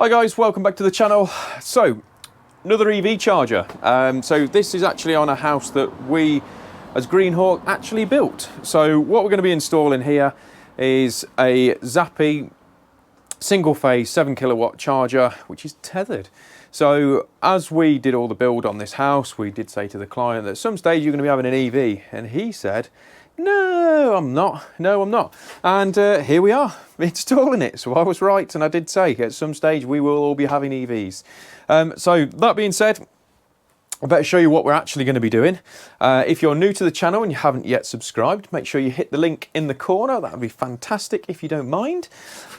Hi guys, welcome back to the channel. So, another EV charger. So this is actually on a house that we, as Greenhawk, actually built. So what we're going to be installing here is a zappy single phase 7 kilowatt charger, which is tethered. So as we did all the build on this house, we did say to the client that at some stage you're going to be having an EV, and he said, no, I'm not. No, I'm not. And here we are, installing it. So I was right, and I did say at some stage we will all be having EVs. So that being said, I better show you what we're actually going to be doing. If you're new to the channel and you haven't yet subscribed, make sure you hit the link in the corner. That would be fantastic if you don't mind.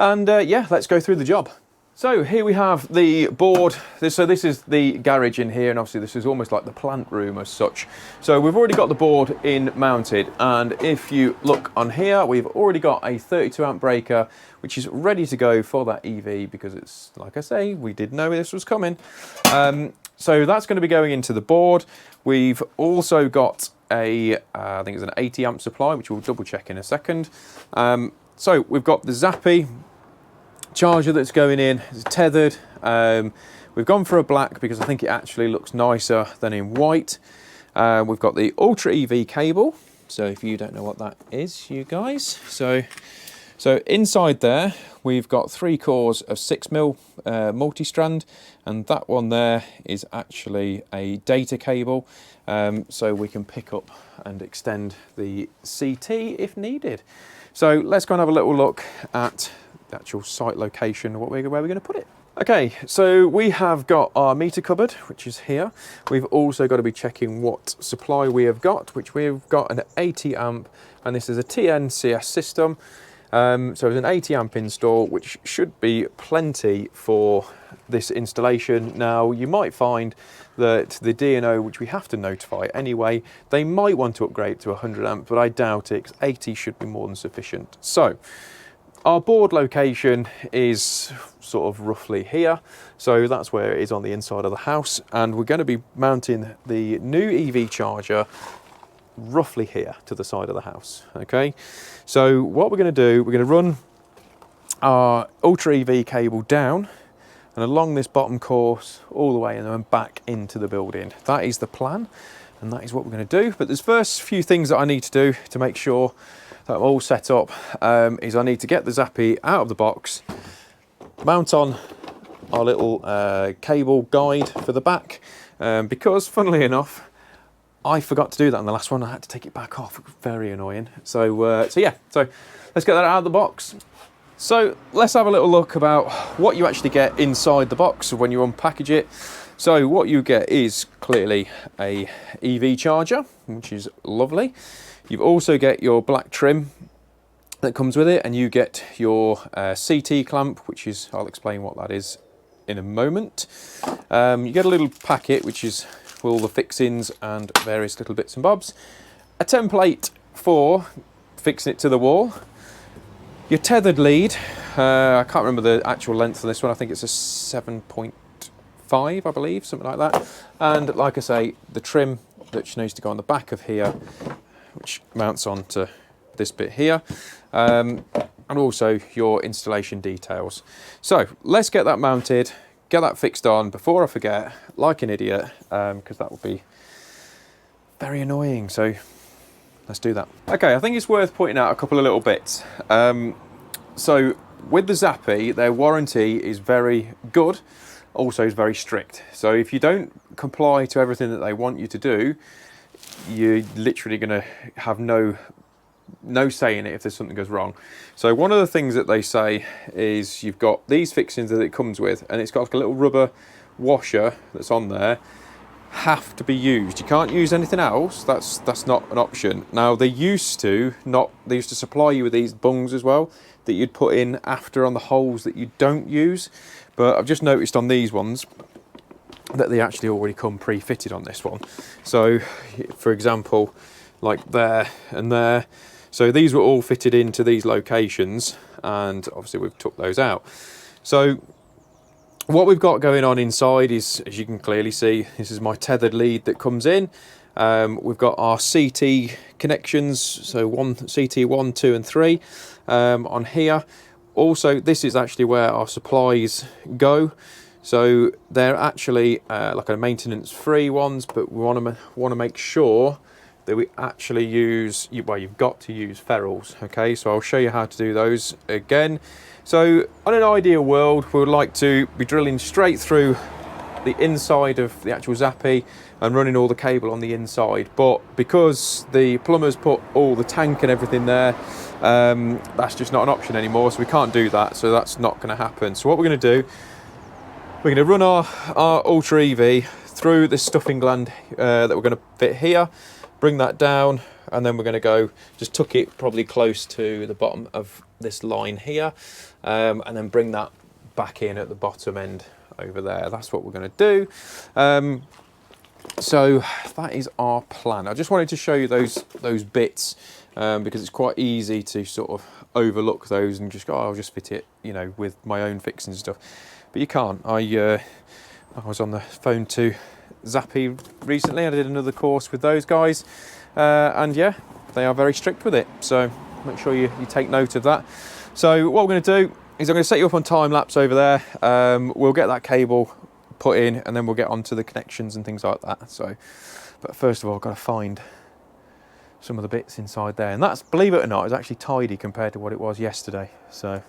And yeah, let's go through the job. So here we have the board. So this is the garage in here, and obviously this is almost like the plant room as such. So we've already got the board in mounted, and if you look on here, we've already got a 32 amp breaker, which is ready to go for that EV, because it's, like I say, we did know this was coming. So that's going to be going into the board. We've also got a, I think it's an 80 amp supply, which we'll double check in a second. So we've got the zappy charger that's going in. It's tethered. We've gone for a black because I think it actually looks nicer than in white. We've got the Ultra EV cable. So if you don't know what that is, you guys. So inside there, we've got 3 cores of 6mm multi-strand, and that one there is actually a data cable. So we can pick up and extend the CT if needed. So let's go and have a little look at the actual site location, where we're going to put it. Okay, so we have got our meter cupboard, which is here. We've also got to be checking what supply we have got, which we've got an 80 amp, and this is a TNCS system. So it's an 80 amp install, which should be plenty for this installation. Now, you might find that the D&O, which we have to notify anyway, they might want to upgrade to 100 amp, but I doubt it, 'cause 80 should be more than sufficient. So our board location is sort of roughly here. So that's where it is on the inside of the house. And we're going to be mounting the new EV charger roughly here to the side of the house. Okay. So what we're going to do, we're going to run our Ultra EV cable down and along this bottom course all the way and then back into the building. That is the plan, and that is what we're going to do. But there's first few things that I need to do to make sure that I'm all set up, is I need to get the zappy out of the box, mount on our little cable guide for the back, because funnily enough, I forgot to do that in the last one. I had to take it back off. It was very annoying. So yeah, so let's get that out of the box. So let's have a little look about what you actually get inside the box when you unpackage it. So what you get is clearly a EV charger, which is lovely. You also get your black trim that comes with it, and you get your CT clamp, which is, I'll explain what that is in a moment. You get a little packet, which is with all the fixings and various little bits and bobs. A template for fixing it to the wall. Your tethered lead, I can't remember the actual length of this one, I think it's a 7.5, I believe, something like that. And like I say, the trim that needs to go on the back of here, which mounts onto this bit here, and also your installation details. So let's get that mounted, get that fixed on before I forget, like an idiot, because that would be very annoying. So let's do that. Okay, I think it's worth pointing out a couple of little bits. So with the zappy, their warranty is very good, also is very strict. So if you don't comply to everything that they want you to do, you're literally going to have no say in it if there's something goes wrong. So one of the things that they say is you've got these fixings that it comes with, and it's got like a little rubber washer that's on there, have to be used. You can't use anything else. That's not an option. Now they used to supply you with these bungs as well that you'd put in after on the holes that you don't use, but I've just noticed on these ones that they actually already come pre-fitted on this one. So for example, like there and there, so these were all fitted into these locations, and obviously we've took those out. So what we've got going on inside is, as you can clearly see, this is my tethered lead that comes in. We've got our CT connections, so CT 1, 2 and 3 on here. Also, this is actually where our supplies go. So they're actually like a maintenance-free ones, but we want to make sure that we actually use, well, you've got to use ferrules, okay? So I'll show you how to do those again. So on an ideal world, we would like to be drilling straight through the inside of the actual zappy and running all the cable on the inside, but because the plumbers put all the tank and everything there, that's just not an option anymore, so we can't do that, so that's not going to happen. So what we're going to do, we're going to run our Ultra EV through this stuffing gland that we're going to fit here, bring that down, and then we're going to go just tuck it probably close to the bottom of this line here, and then bring that back in at the bottom end over there. That's what we're going to do. So that is our plan. I just wanted to show you those bits because it's quite easy to sort of overlook those and just go, oh, I'll just fit it, you know, with my own fixings and stuff. But you can't. I was on the phone to Zappy recently. I did another course with those guys, and yeah, they are very strict with it. So make sure you take note of that. So what we're going to do is I'm going to set you up on time lapse over there. We'll get that cable put in, and then we'll get onto the connections and things like that. So, but first of all, I've got to find some of the bits inside there, and that's, believe it or not, is actually tidy compared to what it was yesterday. So.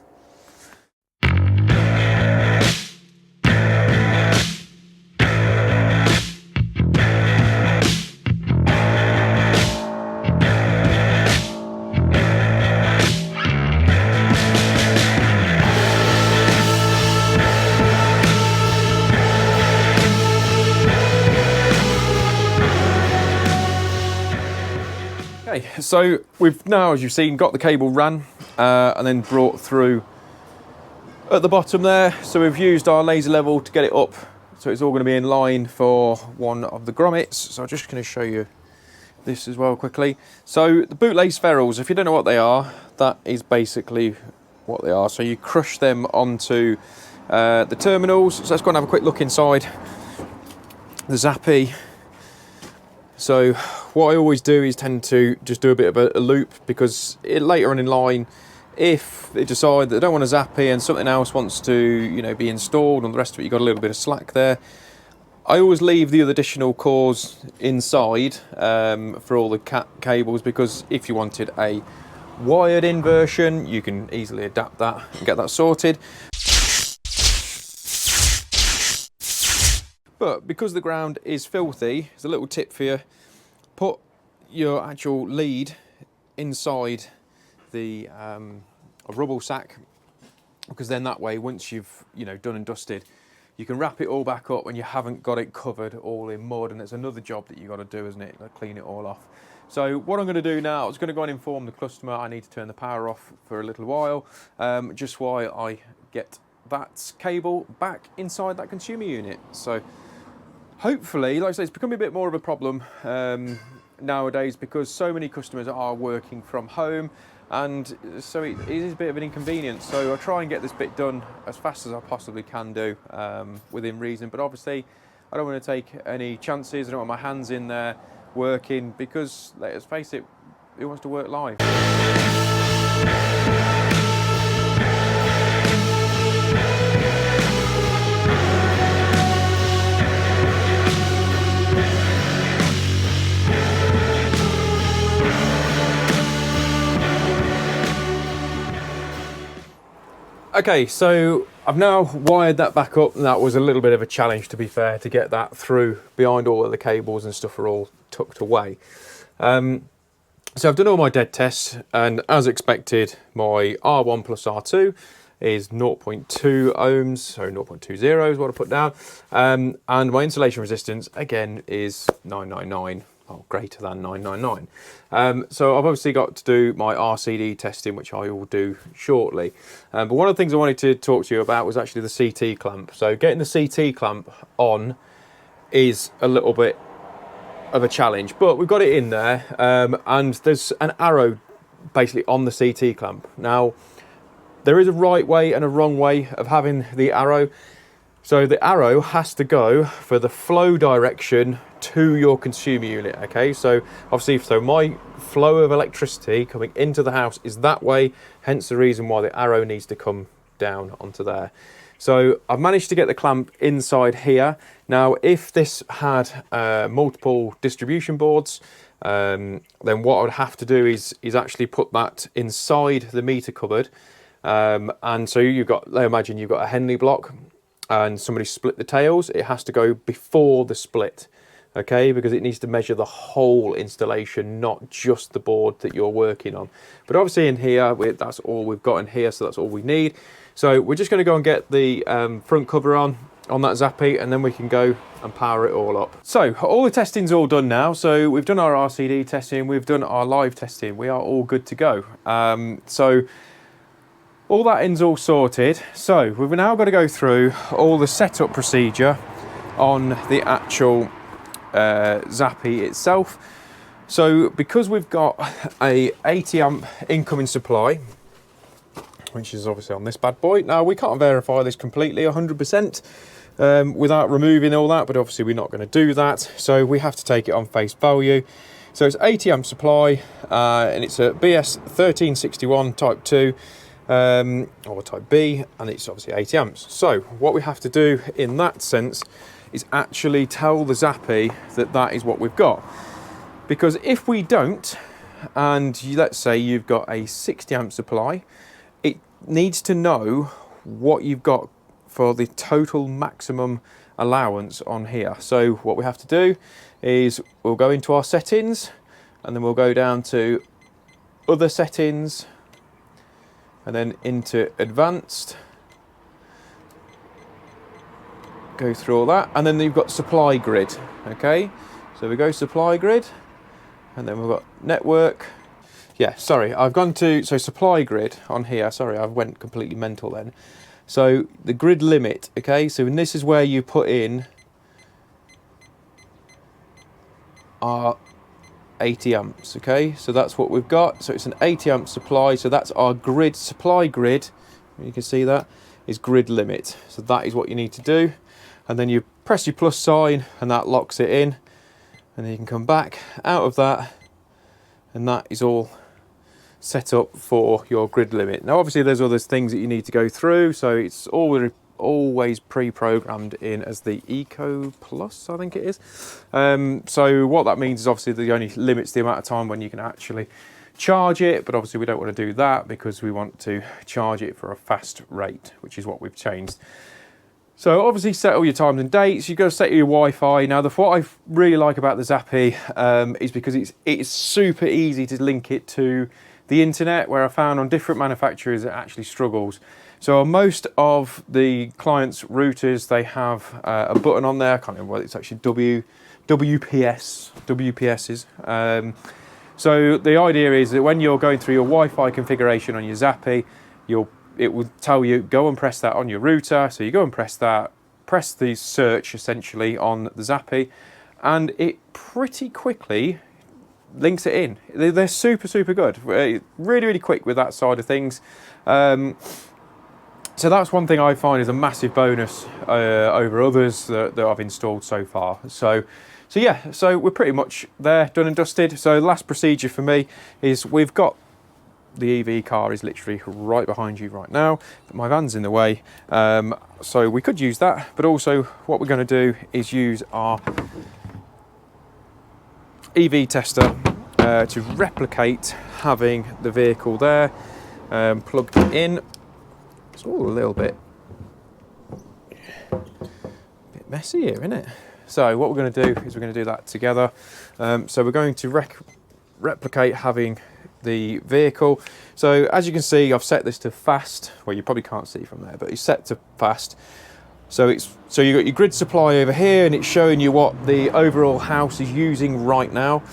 Okay, so we've now, as you've seen, got the cable ran and then brought through at the bottom there. So we've used our laser level to get it up, so it's all going to be in line for one of the grommets. So I'm just going to show you this as well quickly. So the bootlace ferrules, if you don't know what they are, that is basically what they are. So you crush them onto the terminals. So let's go and have a quick look inside the zappy. So what I always do is tend to just do a bit of a loop, because later on in line, if they decide that they don't want a zappy and something else wants to, you know, be installed and the rest of it, you've got a little bit of slack there. I always leave the additional cores inside for all the cables, because if you wanted a wired in version, you can easily adapt that and get that sorted. But because the ground is filthy, it's a little tip for you: put your actual lead inside the a rubble sack, because then that way, once you've, you know, done and dusted, you can wrap it all back up when you haven't got it covered all in mud, and it's another job that you've got to do, isn't it? Like, clean it all off. So what I'm going to do now, I was going to go and inform the customer I need to turn the power off for a little while, just while I get that cable back inside that consumer unit. So hopefully, like I say, it's becoming a bit more of a problem nowadays, because so many customers are working from home, and so it is a bit of an inconvenience. So I'll try and get this bit done as fast as I possibly can do, within reason. But obviously, I don't want to take any chances. I don't want my hands in there working, because let's face it, who wants to work live? Okay, so I've now wired that back up, and that was a little bit of a challenge, to be fair, to get that through behind all of the cables and stuff are all tucked away. So I've done all my dead tests, and as expected, my R1 plus R2 is 0.2 ohms, so 0.20 is what I put down, and my insulation resistance, again, is 999. Oh, greater than 999. So I've obviously got to do my RCD testing, which I will do shortly. But one of the things I wanted to talk to you about was actually the CT clamp. So getting the CT clamp on is a little bit of a challenge, but we've got it in there, and there's an arrow basically on the CT clamp. Now, there is a right way and a wrong way of having the arrow. So the arrow has to go for the flow direction to your consumer unit, okay? So obviously, so my flow of electricity coming into the house is that way, hence the reason why the arrow needs to come down onto there. So I've managed to get the clamp inside here. Now, if this had multiple distribution boards, then what I would have to do is actually put that inside the meter cupboard. And so you've got, imagine you've got a Henley block and somebody split the tails. It has to go before the split, okay, because it needs to measure the whole installation, not just the board that you're working on. But obviously in here, that's all we've got in here, so that's all we need. So we're just going to go and get the front cover on that zappy, and then we can go and power it all up. So all the testing's all done now. So we've done our RCD testing, we've done our live testing, we are all good to go. So all that end's all sorted. So we've now got to go through all the setup procedure on the actual zappy itself. So because we've got a 80 amp incoming supply, which is obviously on this bad boy. Now we can't verify this completely 100% without removing all that, but obviously we're not going to do that. So we have to take it on face value. So it's 80 amp supply, and it's a BS 1361 type 2, or type B, and it's obviously 80 amps. So what we have to do in that sense is actually tell the zappy that that is what we've got. Because if we don't, and let's say you've got a 60 amp supply, it needs to know what you've got for the total maximum allowance on here. So what we have to do is we'll go into our settings, and then we'll go down to other settings, and then into advanced, go through all that, and then you've got supply grid. Okay, so we go supply grid, and then we've got network. Yeah, sorry, I've gone to, so supply grid on here, sorry, I went completely mental then. So the grid limit, okay, so this is where you put in our 80 amps, okay, so that's what we've got. So it's an 80 amp supply, so that's our grid, supply grid, you can see that, is grid limit. So that is what you need to do. And then you press your plus sign, and that locks it in. And then you can come back out of that, and that is all set up for your grid limit. Now obviously there's other things that you need to go through, so it's always pre-programmed in as the Eco Plus, I think it is. So what that means is obviously that it only limits the amount of time when you can actually charge it, but obviously we don't want to do that because we want to charge it for a fast rate, which is what we've changed. So obviously set all your times and dates. You've got to set your Wi-Fi. Now what I really like about the zappy is because it's super easy to link it to the internet, where I found on different manufacturers it actually struggles. So on most of the clients' routers, they have a button on there. I can't remember what it's actually, WPSs. So the idea is that when you're going through your Wi-Fi configuration on your zappy, it will tell you, go and press that on your router. So you go and press that, press the search essentially on the zappy, and it pretty quickly links it in. They're super, super good. Really, really quick with that side of things. So that's one thing I find is a massive bonus over others that I've installed so far. So yeah, so we're pretty much there, done and dusted. So the last procedure for me is we've got the EV car is literally right behind you right now, but my van's in the way. So we could use that, but also what we're going to do is use our EV tester to replicate having the vehicle there plugged in. It's all a little bit messy here, isn't it? So what we're going to do is we're going to do that together. So we're going to replicate having the vehicle. So as you can see, I've set this to fast. Well, you probably can't see from there, but it's set to fast. So you've got your grid supply over here, and it's showing you what the overall house is using right now.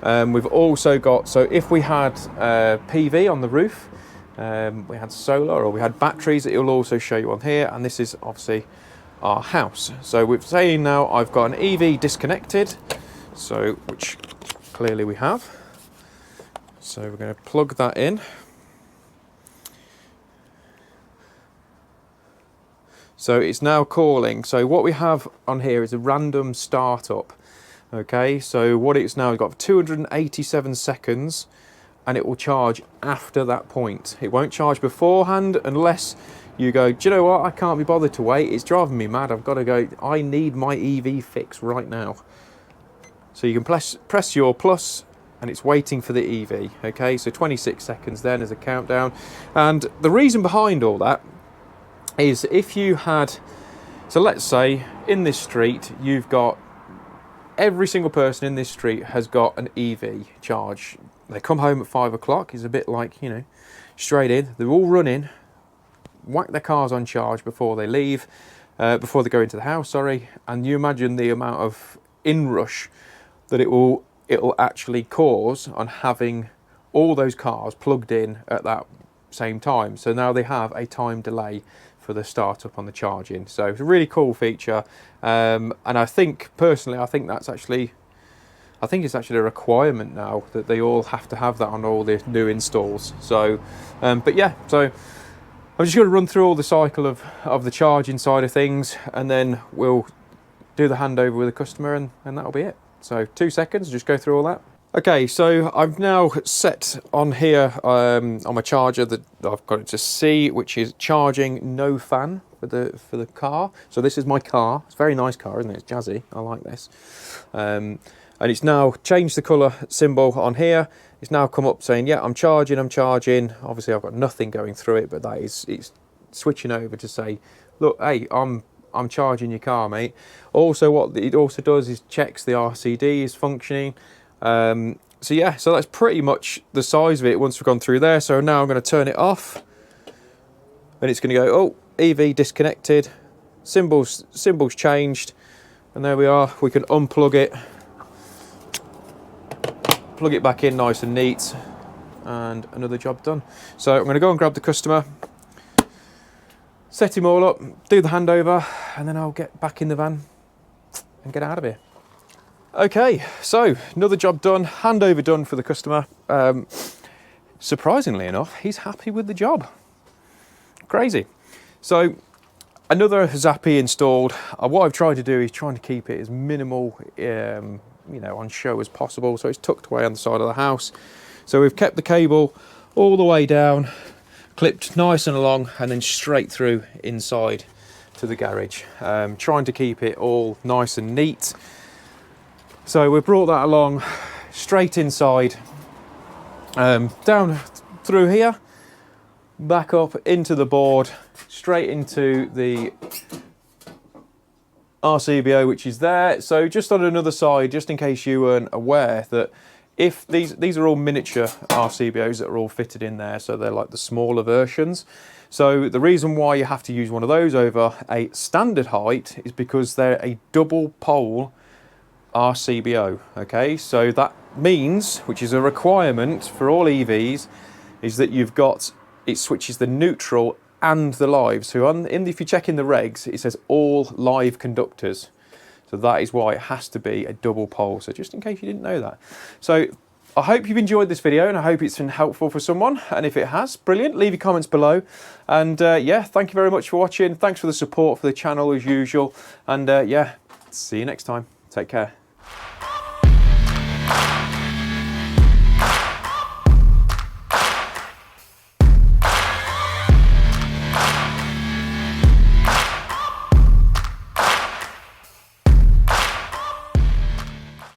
We've also got, so if we had PV on the roof, we had solar or we had batteries, it will also show you on here, and this is obviously our house. So we're saying now I've got an EV disconnected, so which clearly we have. So we're going to plug that in. So it's now calling. So what we have on here is a random startup. Okay, so what it's now got 287 seconds, and it will charge after that point. It won't charge beforehand unless you go, do you know what, I can't be bothered to wait, it's driving me mad, I've got to go, I need my EV fix right now. So you can press your plus, and it's waiting for the EV. Okay, so 26 seconds then as a countdown. And the reason behind all that is if you had, so let's say in this street you've got, every single person in this street has got an EV charge. They come home at 5 o'clock, it's a bit like, you know, straight in, they're all running, whack their cars on charge before they leave, before they go into the house, sorry, and you imagine the amount of inrush that it will actually cause on having all those cars plugged in at that same time. So now they have a time delay for the startup on the charging. So it's a really cool feature, and I think personally, I think it's actually a requirement now that they all have to have that on all the new installs. So, but yeah, so I'm just going to run through all the cycle of the charging side of things, and then we'll do the handover with the customer, and that'll be it. So 2 seconds, just go through all that. Okay, so I've now set on here on my charger that I've got it to C, which is charging no fan for the car. So this is my car. It's a very nice car, isn't it? It's jazzy. I like this. And it's now changed the colour symbol on here. It's now come up saying, yeah, I'm charging. Obviously, I've got nothing going through it, but it's switching over to say, look, hey, I'm charging your car, mate. Also, what it also does is checks the RCD is functioning. So yeah, so that's pretty much the size of it once we've gone through there. So now I'm going to turn it off, and it's going to go, oh, EV disconnected, symbols changed, and there we are. We can unplug it, plug it back in nice and neat, and another job done. So I'm going to go and grab the customer, set him all up, do the handover, and then I'll get back in the van and get out of here. Okay, so another job done, handover done for the customer. Surprisingly enough, he's happy with the job. Crazy. So another zappy installed. What I've tried to do is trying to keep it as minimal, you know, on show as possible. So it's tucked away on the side of the house. So we've kept the cable all the way down, clipped nice and long, and then straight through inside to the garage. Trying to keep it all nice and neat. So we brought that along straight inside, down through here, back up into the board, straight into the RCBO, which is there. So just on another side, just in case you weren't aware, that if these are all miniature RCBOs that are all fitted in there, so they're like the smaller versions. So the reason why you have to use one of those over a standard height is because they're a double pole RCBO. Okay, so that means, which is a requirement for all EVs, is that you've got, it switches the neutral and the live. So if you check in the regs, it says all live conductors. So that is why it has to be a double pole. So just in case you didn't know that. So I hope you've enjoyed this video, and I hope it's been helpful for someone. And if it has, brilliant, leave your comments below. And yeah, thank you very much for watching. Thanks for the support for the channel as usual. And yeah, see you next time. Take care.